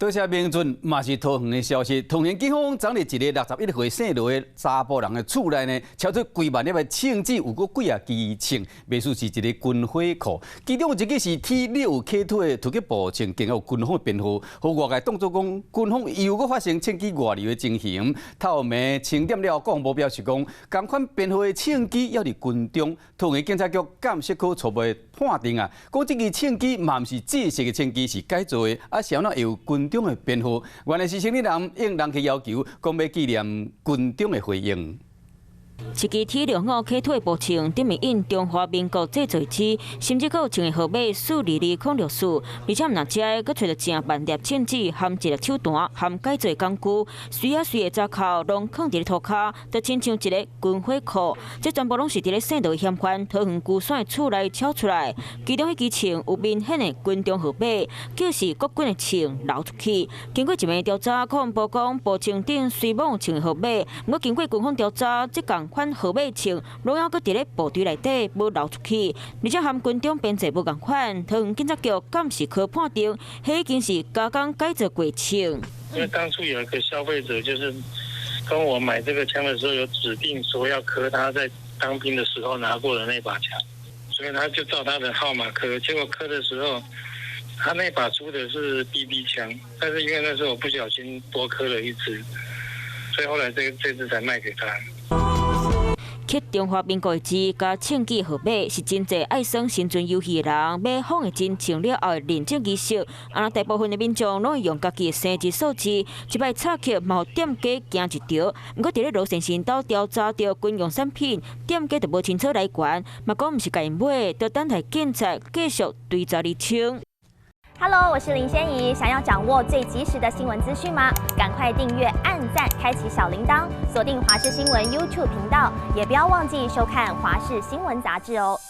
多谢明俊，嘛是桃园的消息。桃园警方昨日一个61岁姓罗的查甫人的厝内呢，超出几万粒的枪支，有过几支枪，卖出是一个军火库。其中有一个是 T65K2的突击步枪，经过军方的编号，和外界当作讲军方又搁发生枪支外流的情形。透明清点了，国防部表示讲，同款编号的枪支要伫军中，桃园警察局监视科初步判定啊，讲这支枪支嘛毋是制式的枪支，是改造的，啊，是安怎有军中的编号，原来是成年人应人去要求，讲要纪念军中的回应。一支 T65K2的步枪，顶面印中华民国制造之，甚至佫有枪的号码42206，而且若遮个佫找到正万粒枪支，含一粒手弹，含改造工具，随的闸口拢放伫咧涂骹，就亲像一个军火库。这全部拢是伫咧省道嫌犯桃园居选的厝内抄出来，其中一支枪有明显的军中号码，就是国军的枪流出去。经过一暝调查，国防部讲步枪顶虽冇枪的号码，不过经过军方调查，即共款号码枪，拢还佫伫咧部队内底无流出去，而且含军中编制无共款。桃园警察局监视科判定，迄已经是加工改造过枪。因为当初有一个消费者就是跟我买这个枪的时候，有指定说要刻他在当兵的时候拿过的那把枪，所以他就照他的号码刻，结果刻的时候，他那把出的是 BB 枪，但是因为那时候我不小心多刻了一支，所以后来这支才卖给他。刻中华民国的字加枪支号码是真济爱耍新春游戏的人买仿的真枪了后的认证仪式，大部分的民众拢会用家己的生日数字，一摆插曲嘛有店家惊一条。不过伫咧罗先生岛调查到军用产品，店家就无清楚来源，嘛讲毋是家己买，就等待警察继续追查厘清。Hello， 我是林仙怡。想要掌握最及时的新闻资讯吗？赶快订阅、按赞、开启小铃铛，锁定华视新闻 YouTube 频道，也不要忘记收看《华视新闻》杂志哦。